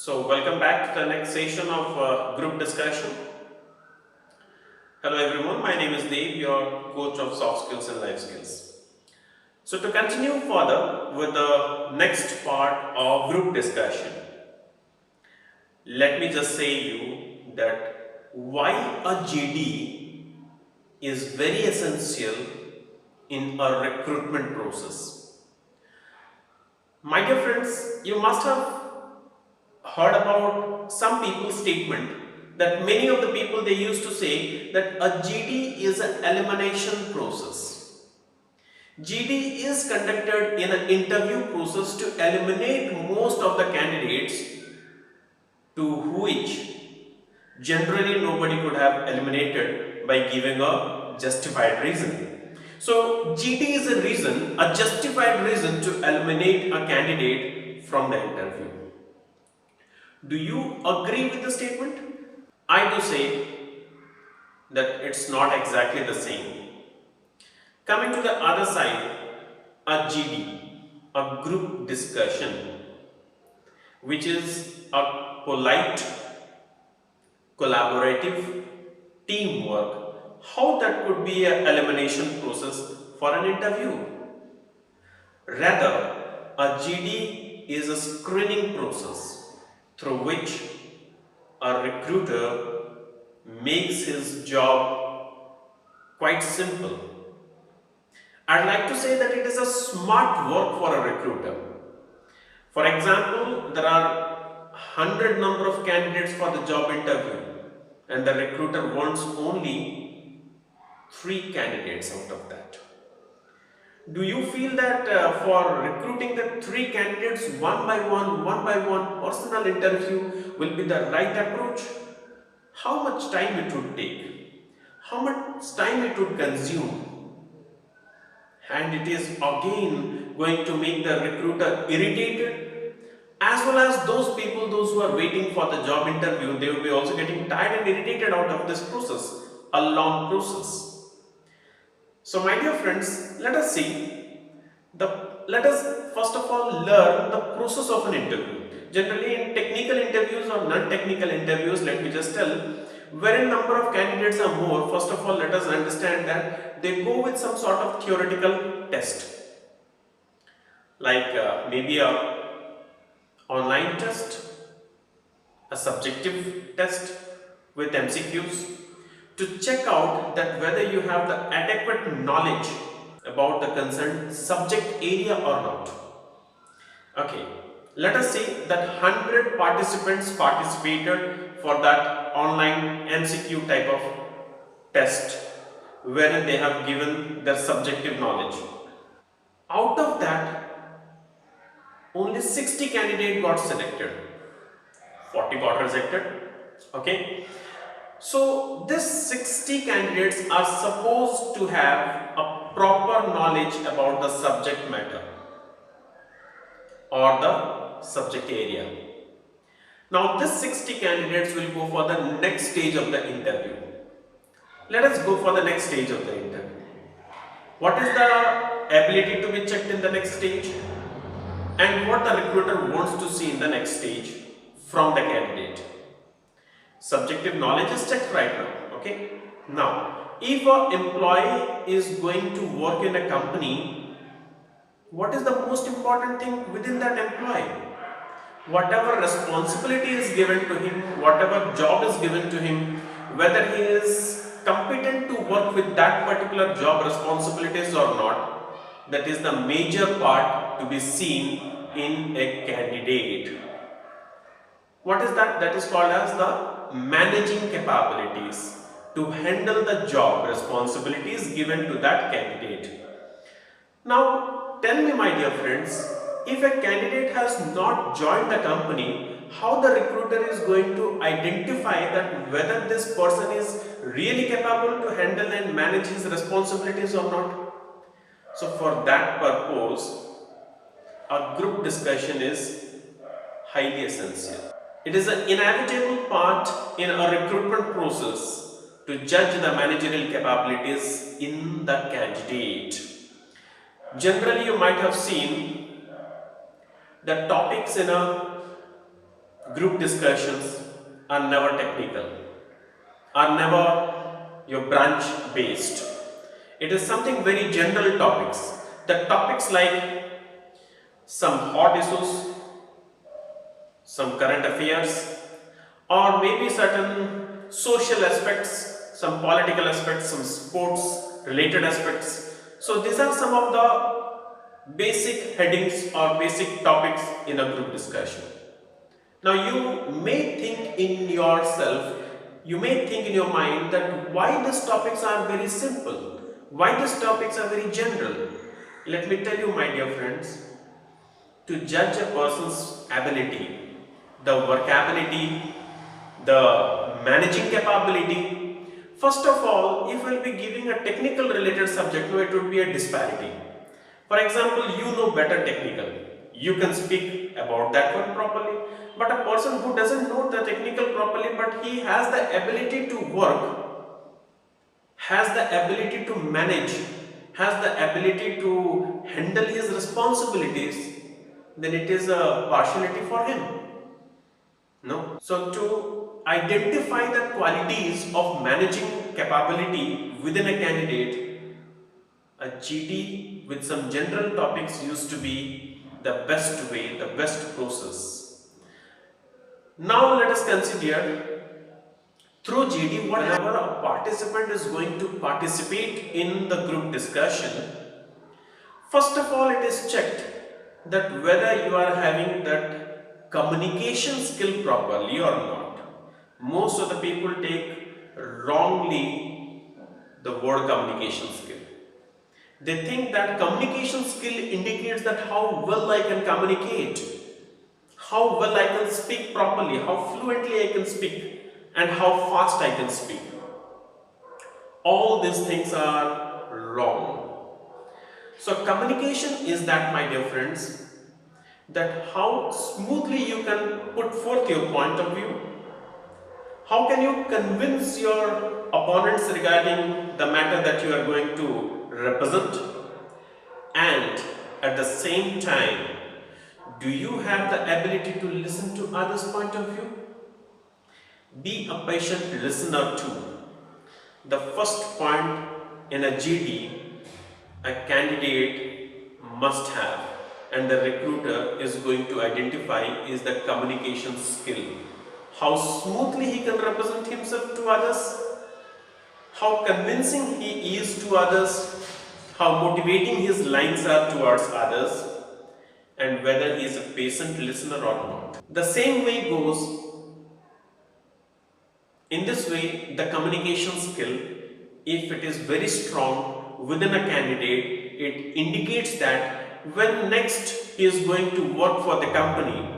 Welcome back to the next session of group discussion. Hello everyone, my name is Dev, your coach of soft skills and life skills. So, to continue further with the next part of group discussion, let me just say you that why a GD is very essential in a recruitment process. My dear friends, you must have heard about some people's statement that many of the people they used to say that a GD is an elimination process. GD is conducted in an interview process to eliminate most of the candidates to which generally nobody could have eliminated by giving a justified reason. So GD is a reason, a justified reason to eliminate a candidate from the interview. Do you agree with the statement? I do say that it's not exactly the same. Coming to the other side, a GD, a group discussion, which is a polite, collaborative teamwork, how that could be an elimination process for an interview. Rather, a GD is a screening process through which a recruiter makes his job quite simple. I'd like to say that it is a smart work for a recruiter. For example, there are 100 number of candidates for the job interview and the recruiter wants only 3 candidates out of that. Do you feel that for recruiting the 3 candidates one by one personal interview will be the right approach? How much time it would take? How much time it would consume? And it is again going to make the recruiter irritated, as well as those people, those who are waiting for the job interview, they will be also getting tired and irritated out of this process, a long process. So my dear friends, let us first of all learn the process of an interview. Generally in technical interviews or non-technical interviews, let me just tell, wherein number of candidates are more, first of all let us understand that they go with some sort of theoretical test, like maybe a online test, a subjective test with MCQs, to check out that whether you have the adequate knowledge about the concerned subject area or not. Okay, let us say that 100 participants participated for that online MCQ type of test wherein they have given their subjective knowledge. Out of that, only 60 candidates got selected, 40 got rejected. Okay, so these 60 candidates are supposed to have a proper knowledge about the subject matter or the subject area. Now these 60 candidates will go for the next stage of the interview. Let us go for the next stage of the interview. What is the ability to be checked in the next stage? And what the recruiter wants to see in the next stage from the candidate? Subjective knowledge is checked right now. Okay. Now, if an employee is going to work in a company, what is the most important thing within that employee? Whatever responsibility is given to him, whatever job is given to him, whether he is competent to work with that particular job responsibilities or not, that is the major part to be seen in a candidate. What is that? That is called as the managing capabilities to handle the job responsibilities given to that candidate. Now, tell me, my dear friends, if a candidate has not joined the company, how the recruiter is going to identify that whether this person is really capable to handle and manage his responsibilities or not? So, for that purpose, a group discussion is highly essential. It is an inevitable part in a recruitment process to judge the managerial capabilities in the candidate. Generally, you might have seen the topics in a group discussions are never technical, are never your branch based. It is something very general topics. The topics like some hot issues, some current affairs, or maybe certain social aspects, some political aspects, some sports related aspects. So these are some of the basic headings or basic topics in a group discussion. Now you may think in yourself, you may think in your mind that why these topics are very simple, why these topics are very general. Let me tell you, my dear friends, to judge a person's ability, the workability, the managing capability, first of all, if we'll be giving a technical related subject, no, it would be a disparity. For example, you know better technical, you can speak about that one properly, but a person who doesn't know the technical properly, but he has the ability to work, has the ability to manage, has the ability to handle his responsibilities, then it is a partiality for him. No. So to identify the qualities of managing capability within a candidate, a GD with some general topics used to be the best way, the best process. Now let us consider through GD, whenever a participant is going to participate in the group discussion, first of all it is checked that whether you are having that communication skill properly or not. Most of the people take wrongly the word communication skill. They think that communication skill indicates that how well I can communicate, how well I can speak properly, how fluently I can speak, and how fast I can speak. All these things are wrong. So communication is that, my dear friends, that how smoothly you can put forth your point of view, how can you convince your opponents regarding the matter that you are going to represent, and at the same time, do you have the ability to listen to others' point of view? Be a patient listener too. The first point in a GD a candidate must have and the recruiter is going to identify is the communication skill. How smoothly he can represent himself to others, how convincing he is to others, how motivating his lines are towards others, and whether he is a patient listener or not. The same way goes. In this way, the communication skill, if it is very strong within a candidate, it indicates that when next he is going to work for the company,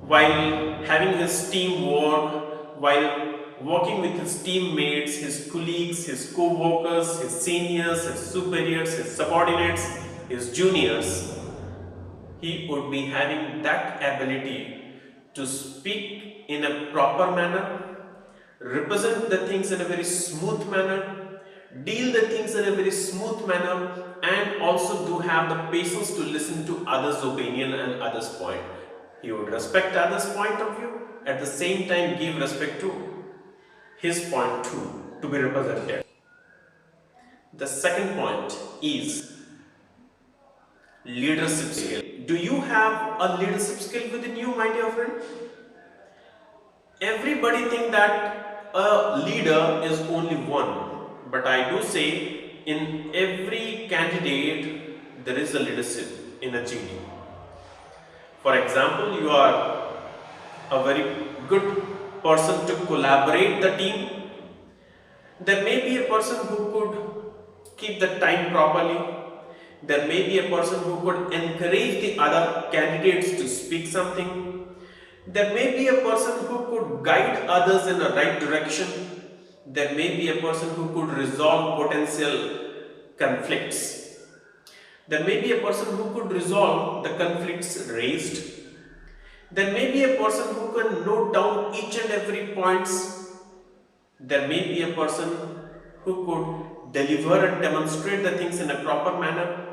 while having his teamwork, while working with his teammates, his colleagues, his co-workers, his seniors, his superiors, his subordinates, his juniors, he would be having that ability to speak in a proper manner, represent the things in a very smooth manner, deal the things in a very smooth manner, and also do have the patience to listen to others' opinion and others' point. He would respect others' point of view, at the same time give respect to his point too, to be represented. The second point is leadership skill. Do you have a leadership skill within you, my dear friend? Everybody think that a leader is only one, but I do say in every candidate there is a leadership in a GD. For example, you are a very good person to collaborate the team. There may be a person who could keep the time properly. There may be a person who could encourage the other candidates to speak something. There may be a person who could guide others in the right direction. There may be a person who could resolve potential conflicts. There may be a person who could resolve the conflicts raised. There may be a person who can note down each and every points. There may be a person who could deliver and demonstrate the things in a proper manner.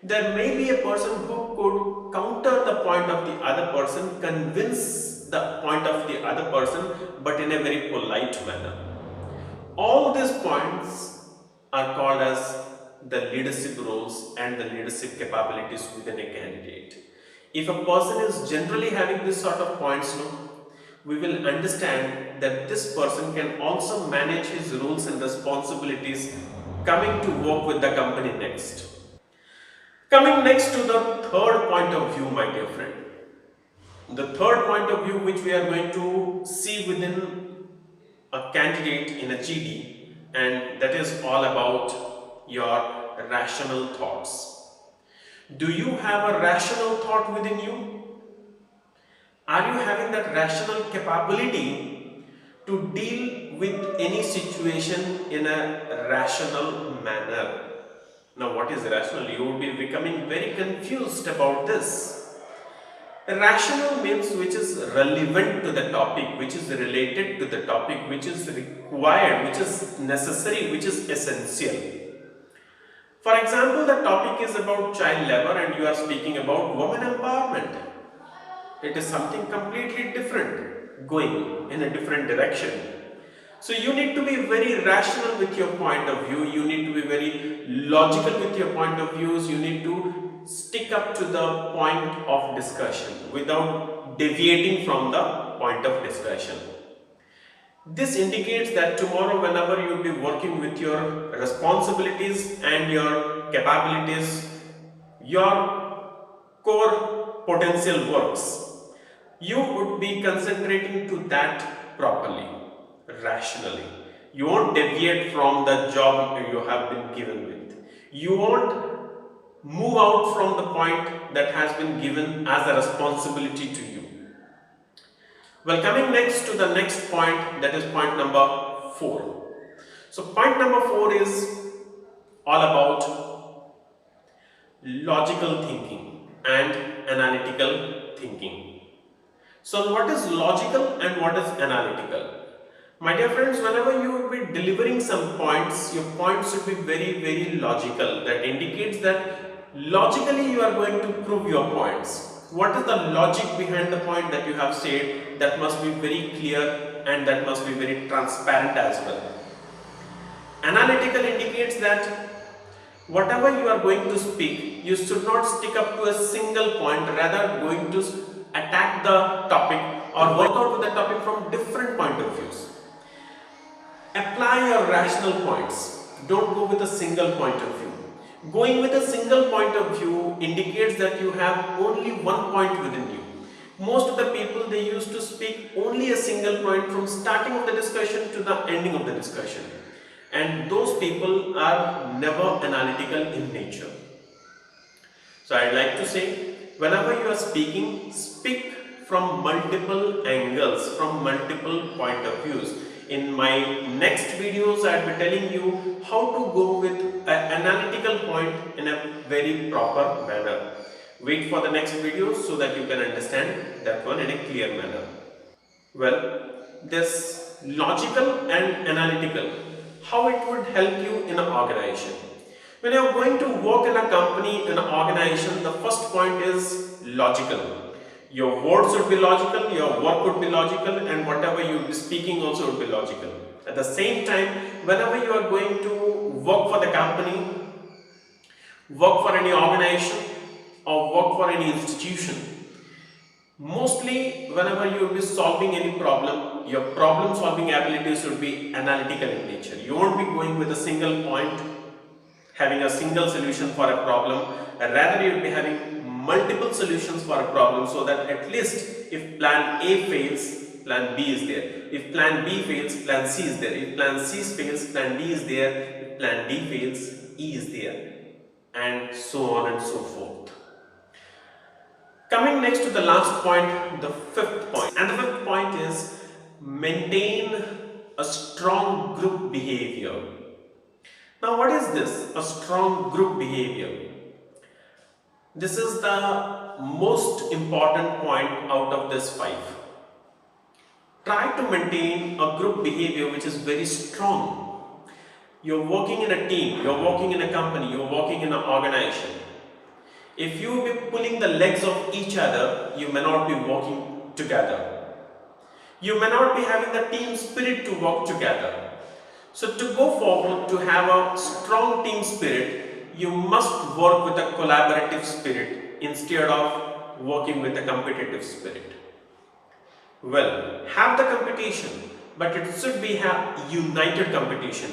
There may be a person who could counter the point of the other person, convince the other person, but in a very polite manner. All these points are called as the leadership roles and the leadership capabilities within a candidate. If a person is generally having this sort of points, no, we will understand that this person can also manage his roles and responsibilities coming to work with the company next. Coming next to the third point of view, my dear friend. The third point of view which we are going to see within a candidate in a GD, and that is all about your rational thoughts. Do you have a rational thought within you? Are you having that rational capability to deal with any situation in a rational manner? Now, what is rational? You will be becoming very confused about this. Rational means which is relevant to the topic, which is related to the topic, which is required, which is necessary, which is essential. For example, the topic is about child labor and you are speaking about women empowerment. It is something completely different, going in a different direction. So you need to be very rational with your point of view, you need to be very logical with your point of views, you need to stick up to the point of discussion without deviating from the point of discussion. This indicates that tomorrow whenever you will be working with your responsibilities and your capabilities, your core potential works, you would be concentrating to that properly, rationally. You won't deviate from the job you have been given with. You won't move out from the point that has been given as a responsibility to you. Well, coming next to the next point, that is point number 4. So point number 4 is all about logical thinking and analytical thinking. So what is logical and what is analytical? My dear friends, whenever you will be delivering some points, your points should be very, very logical. That indicates that logically you are going to prove your points. What is the logic behind the point that you have said? That must be very clear and that must be very transparent as well. Analytical indicates that whatever you are going to speak, you should not stick up to a single point, rather going to attack the topic or work out with the topic from different point of views. Apply your rational points. Don't go with a single point of view. Going with a single point of view indicates that you have only one point within you. Most of the people, they used to speak only a single point from starting of the discussion to the ending of the discussion. And those people are never analytical in nature. So I'd like to say, whenever you are speaking, speak from multiple angles, from multiple point of views. In my next videos, I'll be telling you how to go with an analytical point in a very proper manner. Wait for the next video so that you can understand that one in a clear manner. Well, this logical and analytical, how it would help you in an organization. When you are going to work in a company, in an organization, the first point is logical. Your words would be logical, your work would be logical, and whatever you would be speaking also would be logical. At the same time, whenever you are going to work for the company, work for any organization, or work for any institution, mostly whenever you will be solving any problem, your problem solving abilities should be analytical in nature. You won't be going with a single point, having a single solution for a problem, rather you will be having multiple solutions for a problem, so that at least if plan A fails, plan B is there. If plan B fails, plan C is there. If plan C fails, plan D is there. If plan D fails, E is there. And so on and so forth. Coming next to the last point, the fifth point. And the fifth point is maintain a strong group behavior. Now what is this? A strong group behavior. This is the most important point out of this 5. Try to maintain a group behavior which is very strong. You're working in a team, you're working in a company, you're working in an organization. If you be pulling the legs of each other, you may not be working together. You may not be having the team spirit to work together. So to go forward, to have a strong team spirit, you must work with a collaborative spirit instead of working with a competitive spirit. Well, have the competition, but it should be a united competition.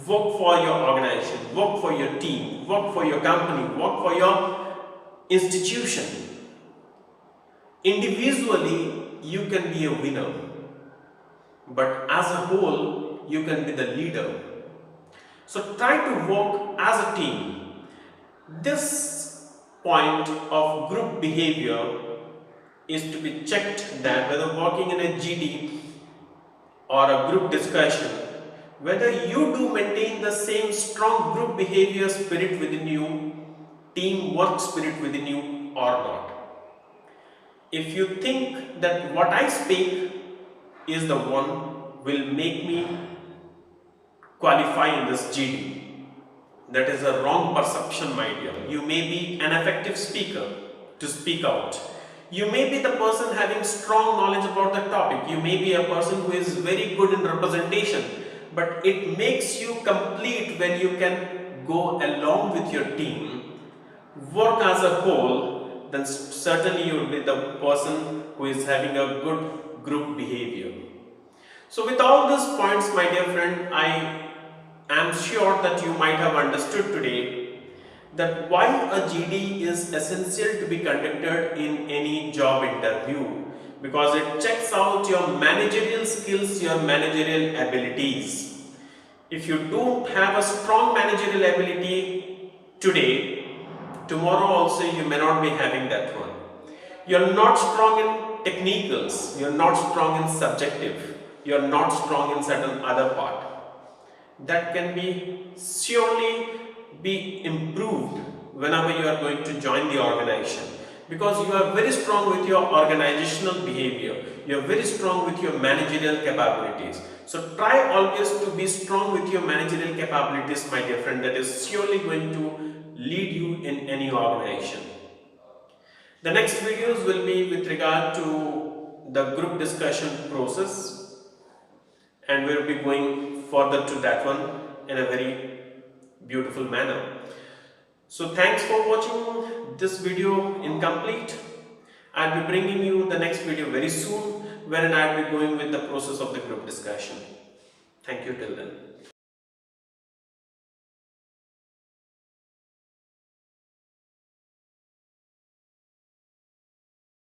Work for your organization, work for your team, work for your company, work for your institution. Individually, you can be a winner, but as a whole, you can be the leader. So try to work as a team. This point of group behavior is to be checked, that whether working in a GD or a group discussion, whether you do maintain the same strong group behavior spirit within you, teamwork spirit within you or not. If you think that what I speak is the one will make me qualify in this GD, that is a wrong perception, my dear. You may be an effective speaker to speak out. You may be the person having strong knowledge about the topic. You may be a person who is very good in representation, but it makes you complete when you can go along with your team, work as a whole, then certainly you will be the person who is having a good group behavior. So with all these points, my dear friend, I am sure that you might have understood today that why a GD is essential to be conducted in any job interview, because it checks out your managerial skills, your managerial abilities. If you don't have a strong managerial ability today, tomorrow also you may not be having that one. You're not strong in technicals, you're not strong in subjective, you're not strong in certain other part. That can be surely be improved whenever you are going to join the organization, because you are very strong with your organizational behavior, you are very strong with your managerial capabilities. So try always to be strong with your managerial capabilities, my dear friend. That is surely going to lead you in any organization. The next videos will be with regard to the group discussion process, and we will be going further to that one in a very beautiful manner. So thanks for watching this video incomplete. I'll be bringing you the next video very soon, wherein I'll be going with the process of the group discussion. Thank you till then.